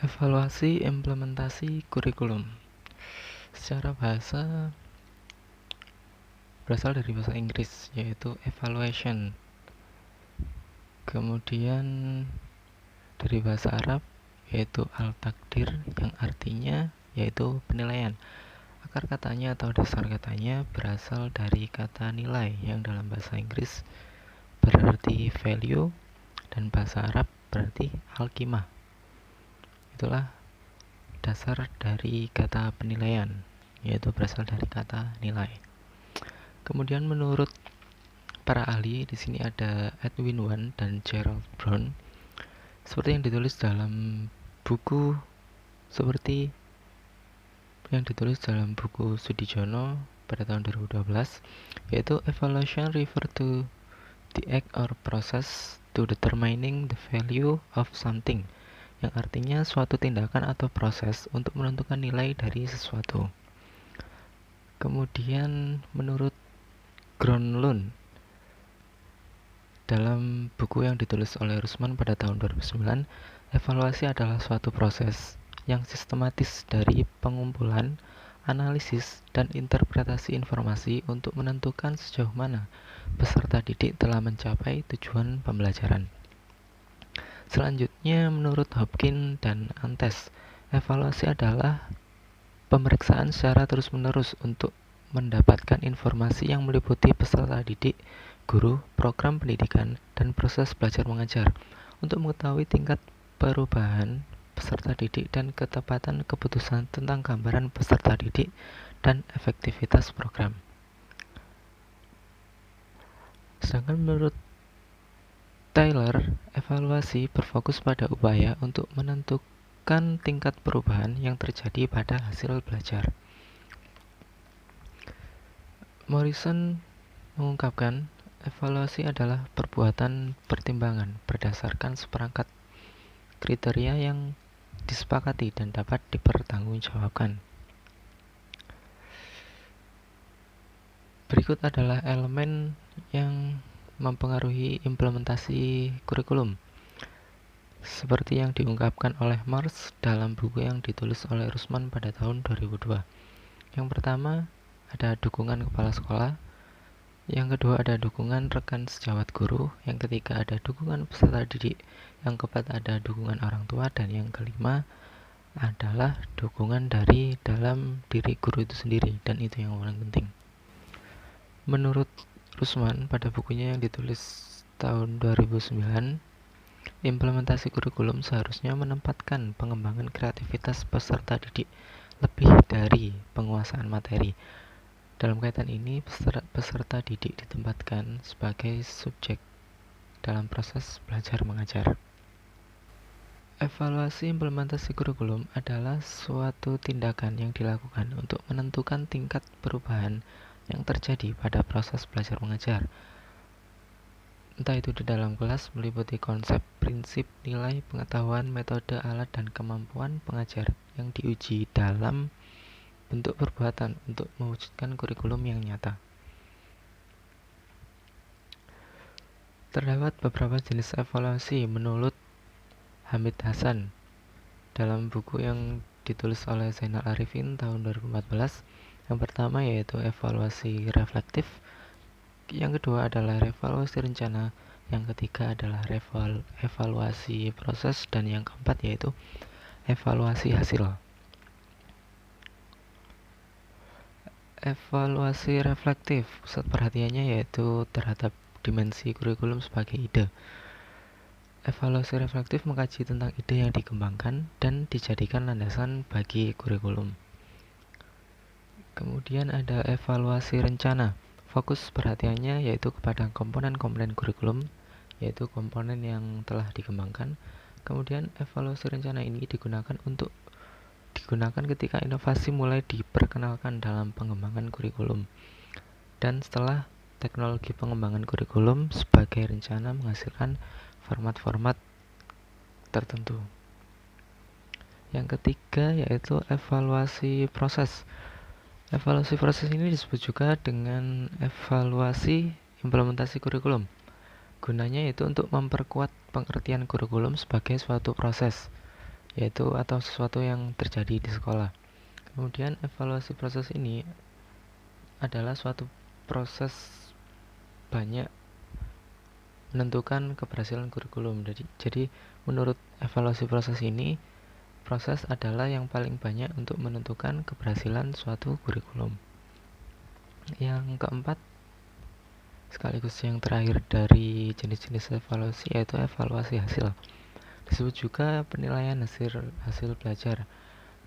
Evaluasi implementasi kurikulum. Secara bahasa berasal dari bahasa Inggris yaitu evaluation. Kemudian dari bahasa Arab yaitu al-takdir yang artinya yaitu penilaian. Akar katanya atau dasar katanya berasal dari kata nilai yang dalam bahasa Inggris berarti value dan bahasa Arab berarti al-qimah. Itulah dasar dari kata penilaian, yaitu berasal dari kata nilai. Kemudian menurut para ahli, di sini ada Edwin Wan dan Gerald Brown, seperti yang ditulis dalam buku Sudijono pada tahun 2012, yaitu evaluation refer to the act or process to determining the value of something, yang artinya suatu tindakan atau proses untuk menentukan nilai dari sesuatu. Kemudian menurut Gronlund dalam buku yang ditulis oleh Rusman pada tahun 2009, evaluasi adalah suatu proses yang sistematis dari pengumpulan, analisis, dan interpretasi informasi untuk menentukan sejauh mana peserta didik telah mencapai tujuan pembelajaran. Selanjutnya, menurut Hopkins dan Antes, evaluasi adalah pemeriksaan secara terus-menerus untuk mendapatkan informasi yang meliputi peserta didik, guru, program pendidikan, dan proses belajar mengajar untuk mengetahui tingkat perubahan peserta didik dan ketepatan keputusan tentang gambaran peserta didik dan efektivitas program. Sedangkan menurut Taylor, evaluasi berfokus pada upaya untuk menentukan tingkat perubahan yang terjadi pada hasil belajar. Morrison mengungkapkan, evaluasi adalah perbuatan pertimbangan berdasarkan seperangkat kriteria yang disepakati dan dapat dipertanggungjawabkan. Berikut adalah elemen yang mempengaruhi implementasi kurikulum, seperti yang diungkapkan oleh Marsh dalam buku yang ditulis oleh Rusman pada tahun 2002. Yang pertama, ada dukungan kepala sekolah. Yang kedua, ada dukungan rekan sejawat guru. Yang ketiga, ada dukungan peserta didik. Yang keempat, ada dukungan orang tua. Dan yang kelima adalah dukungan dari dalam diri guru itu sendiri. Dan itu yang paling penting. Menurut Rusman pada bukunya yang ditulis tahun 2009, implementasi kurikulum seharusnya menempatkan pengembangan kreativitas peserta didik lebih dari penguasaan materi. Dalam kaitan ini, peserta didik ditempatkan sebagai subjek dalam proses belajar mengajar. Evaluasi implementasi kurikulum adalah suatu tindakan yang dilakukan untuk menentukan tingkat perubahan yang terjadi pada proses belajar mengajar. Entah itu di dalam kelas meliputi konsep, prinsip, nilai, pengetahuan, metode, alat, dan kemampuan pengajar yang diuji dalam bentuk perbuatan untuk mewujudkan kurikulum yang nyata. Terdapat beberapa jenis evaluasi menurut Hamid Hasan dalam buku yang ditulis oleh Zainal Arifin tahun 2014. Yang pertama yaitu evaluasi reflektif, yang kedua adalah evaluasi rencana, yang ketiga adalah evaluasi proses, dan yang keempat yaitu evaluasi hasil. Evaluasi reflektif, pusat perhatiannya yaitu terhadap dimensi kurikulum sebagai ide. Evaluasi reflektif mengkaji tentang ide yang dikembangkan dan dijadikan landasan bagi kurikulum. Kemudian ada evaluasi rencana, fokus perhatiannya yaitu kepada komponen-komponen kurikulum, yaitu komponen yang telah dikembangkan. Kemudian evaluasi rencana ini digunakan ketika inovasi mulai diperkenalkan dalam pengembangan kurikulum, dan setelah teknologi pengembangan kurikulum sebagai rencana menghasilkan format-format tertentu. Yang ketiga yaitu evaluasi proses. Evaluasi proses ini disebut juga dengan evaluasi implementasi kurikulum. Gunanya yaitu untuk memperkuat pengertian kurikulum sebagai suatu proses yaitu atau sesuatu yang terjadi di sekolah. Kemudian evaluasi proses ini adalah suatu proses banyak menentukan keberhasilan kurikulum. Jadi menurut evaluasi proses ini, proses adalah yang paling banyak untuk menentukan keberhasilan suatu kurikulum. Yang keempat, sekaligus yang terakhir dari jenis-jenis evaluasi, yaitu evaluasi hasil. Disebut juga penilaian hasil belajar.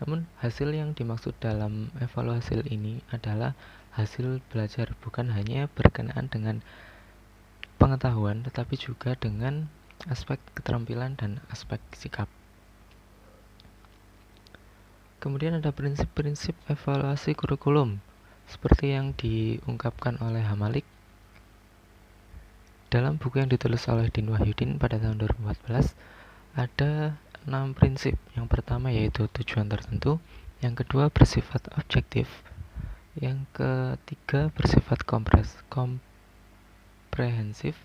Namun hasil yang dimaksud dalam evaluasi ini adalah hasil belajar, bukan hanya berkenaan dengan pengetahuan, tetapi juga dengan aspek keterampilan dan aspek sikap. Kemudian ada prinsip-prinsip evaluasi kurikulum seperti yang diungkapkan oleh Hamalik dalam buku yang ditulis oleh Din Wahyudin pada tahun 2014. Ada 6 prinsip. Yang pertama yaitu tujuan tertentu, yang kedua bersifat objektif, yang ketiga bersifat komprehensif,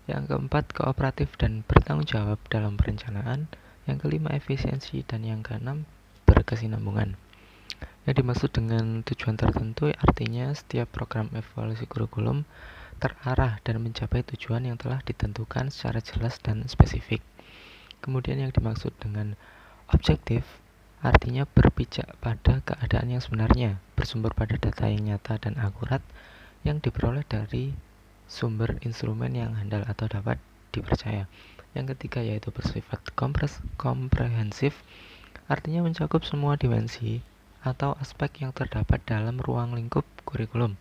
yang keempat kooperatif dan bertanggung jawab dalam perencanaan, yang kelima efisiensi, dan yang keenam berkesinambungan. Yang dimaksud dengan tujuan tertentu artinya setiap program evaluasi kurikulum terarah dan mencapai tujuan yang telah ditentukan secara jelas dan spesifik. Kemudian yang dimaksud dengan objektif artinya berpijak pada keadaan yang sebenarnya, bersumber pada data yang nyata dan akurat yang diperoleh dari sumber instrumen yang handal atau dapat dipercaya. Yang ketiga yaitu bersifat komprehensif, artinya mencakup semua dimensi atau aspek yang terdapat dalam ruang lingkup kurikulum.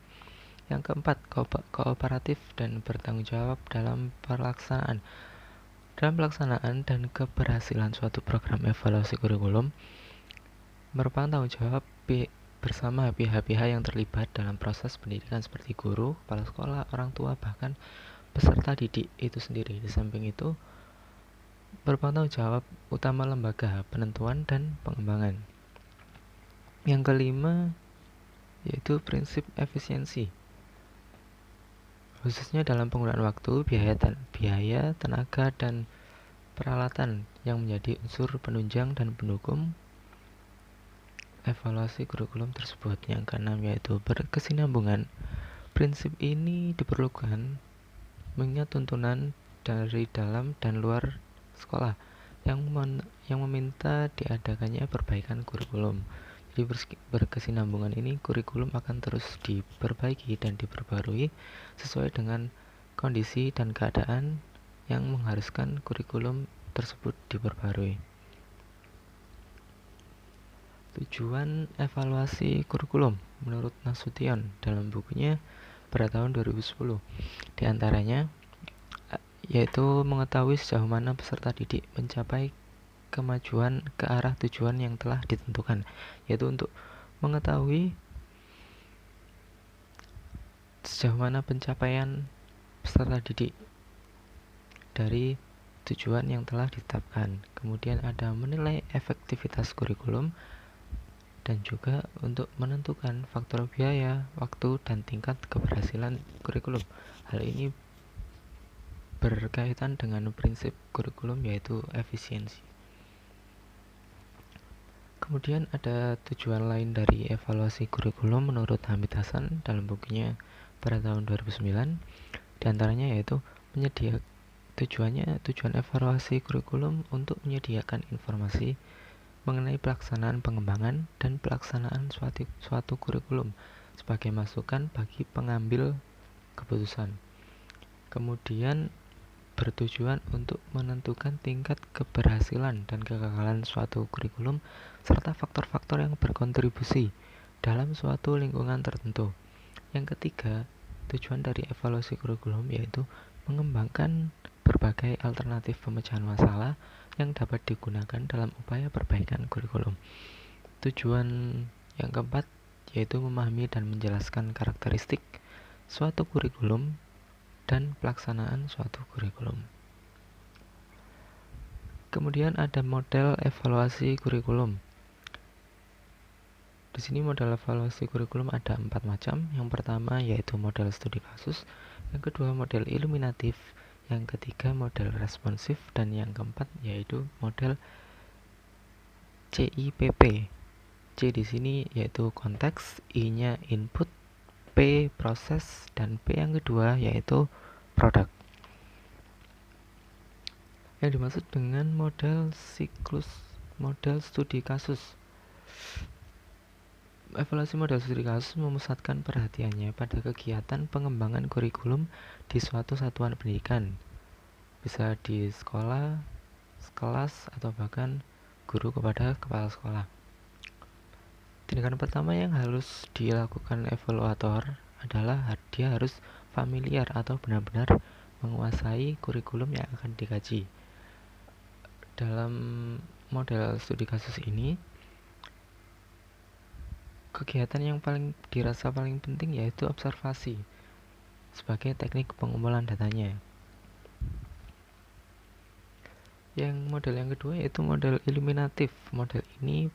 Yang keempat, kooperatif dan bertanggung jawab dalam pelaksanaan. Dalam pelaksanaan dan keberhasilan suatu program evaluasi kurikulum merupakan tanggung jawab bersama pihak-pihak yang terlibat dalam proses pendidikan seperti guru, kepala sekolah, orang tua, bahkan peserta didik itu sendiri. Di samping itu, merupakan tanggung jawab utama lembaga penentuan dan pengembangan. Yang kelima yaitu prinsip efisiensi, khususnya dalam penggunaan waktu, biaya, tenaga, dan peralatan yang menjadi unsur penunjang dan pendukung evaluasi kurikulum tersebut. Yang keenam yaitu berkesinambungan. Prinsip ini diperlukan mengingat tuntunan dari dalam dan luar sekolah yang meminta diadakannya perbaikan kurikulum. Jadi berkesinambungan ini kurikulum akan terus diperbaiki dan diperbarui sesuai dengan kondisi dan keadaan yang mengharuskan kurikulum tersebut diperbarui. Tujuan evaluasi kurikulum menurut Nasution dalam bukunya pada tahun 2010 diantaranya yaitu mengetahui sejauh mana peserta didik mencapai kemajuan ke arah tujuan yang telah ditentukan, yaitu untuk mengetahui sejauh mana pencapaian peserta didik dari tujuan yang telah ditetapkan. Kemudian ada menilai efektivitas kurikulum dan juga untuk menentukan faktor biaya, waktu, dan tingkat keberhasilan kurikulum. Hal ini berkaitan dengan prinsip kurikulum yaitu efisiensi. Kemudian ada tujuan lain dari evaluasi kurikulum menurut Hamid Hasan dalam bukunya pada tahun 2009. Di antaranya yaitu tujuan evaluasi kurikulum untuk menyediakan informasi mengenai pelaksanaan pengembangan dan pelaksanaan suatu kurikulum sebagai masukan bagi pengambil keputusan. Kemudian bertujuan untuk menentukan tingkat keberhasilan dan kegagalan suatu kurikulum serta faktor-faktor yang berkontribusi dalam suatu lingkungan tertentu. Yang ketiga, tujuan dari evaluasi kurikulum yaitu mengembangkan berbagai alternatif pemecahan masalah yang dapat digunakan dalam upaya perbaikan kurikulum. Tujuan yang keempat yaitu memahami dan menjelaskan karakteristik suatu kurikulum dan pelaksanaan suatu kurikulum. Kemudian ada model evaluasi kurikulum. Di sini model evaluasi kurikulum ada 4 macam. Yang pertama yaitu model studi kasus, yang kedua model iluminatif, yang ketiga model responsif, dan yang keempat yaitu model CIPP. C di sini yaitu konteks, I-nya input, P proses, dan P yang kedua yaitu produk. Yang dimaksud dengan model siklus, model studi kasus. Evaluasi model studi kasus memusatkan perhatiannya pada kegiatan pengembangan kurikulum di suatu satuan pendidikan, bisa di sekolah, kelas, atau bahkan guru kepada kepala sekolah. Tindakan pertama yang harus dilakukan evaluator adalah dia harus familiar atau benar-benar menguasai kurikulum yang akan dikaji. Dalam model studi kasus ini, kegiatan yang dirasa paling penting yaitu observasi sebagai teknik pengumpulan datanya. Yang model yang kedua yaitu model iluminatif. Model ini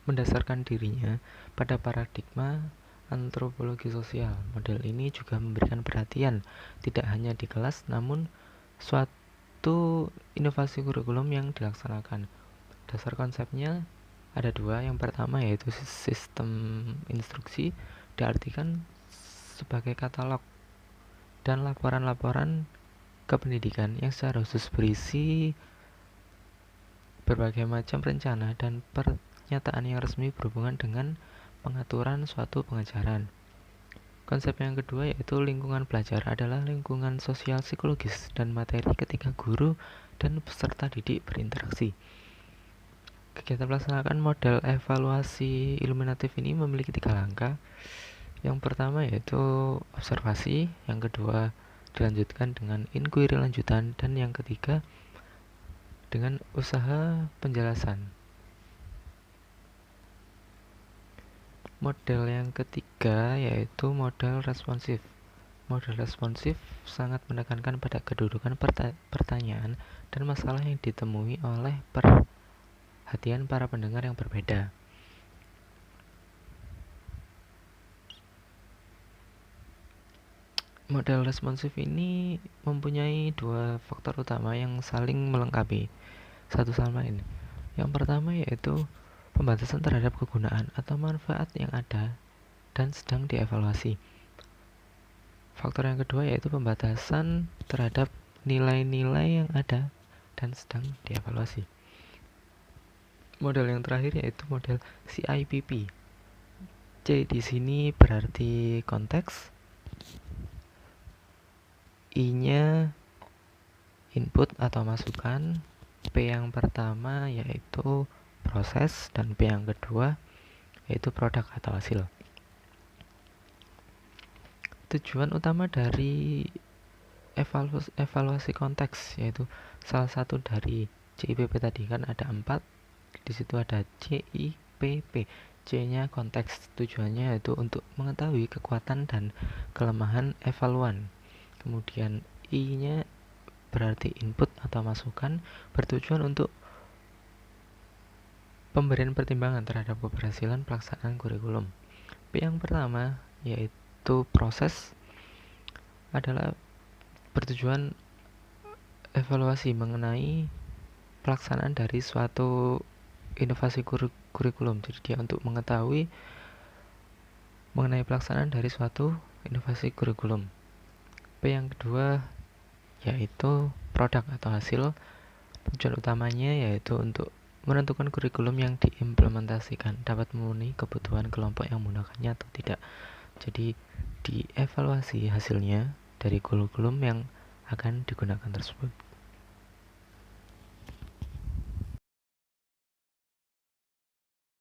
mendasarkan dirinya pada paradigma antropologi sosial. Model ini juga memberikan perhatian tidak hanya di kelas namun suatu inovasi kurikulum yang dilaksanakan. Dasar konsepnya ada dua. Yang pertama yaitu sistem instruksi, diartikan sebagai katalog dan laporan-laporan kependidikan yang secara khusus berisi berbagai macam rencana dan pernyataan yang resmi berhubungan dengan pengaturan suatu pengajaran. Konsep yang kedua yaitu lingkungan belajar adalah lingkungan sosial psikologis dan materi ketika guru dan peserta didik berinteraksi. Kegiatan pelaksanaan model evaluasi iluminatif ini memiliki 3 langkah. Yang pertama yaitu observasi, yang kedua dilanjutkan dengan inquiry lanjutan, dan yang ketiga dengan usaha penjelasan. Model yang ketiga yaitu model responsif. Model responsif sangat menekankan pada kedudukan pertanyaan dan masalah yang ditemui oleh perhatian para pendengar yang berbeda. Model responsif ini mempunyai 2 faktor utama yang saling melengkapi satu sama lain. Yang pertama yaitu pembatasan terhadap kegunaan atau manfaat yang ada dan sedang dievaluasi. Faktor yang kedua yaitu pembatasan terhadap nilai-nilai yang ada dan sedang dievaluasi. Model yang terakhir yaitu model CIPP. C di sini berarti konteks, I-nya input atau masukan, P yang pertama yaitu proses, dan P yang kedua yaitu produk atau hasil. Tujuan utama dari evaluasi konteks yaitu salah satu dari CIPP tadi kan ada 4. Di situ ada CIPP. C-nya konteks, tujuannya yaitu untuk mengetahui kekuatan dan kelemahan evaluan. Kemudian I-nya berarti input atau masukan, bertujuan untuk pemberian pertimbangan terhadap keberhasilan pelaksanaan kurikulum. P yang pertama yaitu proses adalah bertujuan evaluasi mengenai pelaksanaan dari suatu inovasi kurikulum. Jadi dia untuk mengetahui mengenai pelaksanaan dari suatu inovasi kurikulum. P yang kedua yaitu produk atau hasil. Tujuan utamanya yaitu untuk menentukan kurikulum yang diimplementasikan dapat memenuhi kebutuhan kelompok yang menggunakannya atau tidak. Jadi dievaluasi hasilnya dari kurikulum yang akan digunakan tersebut.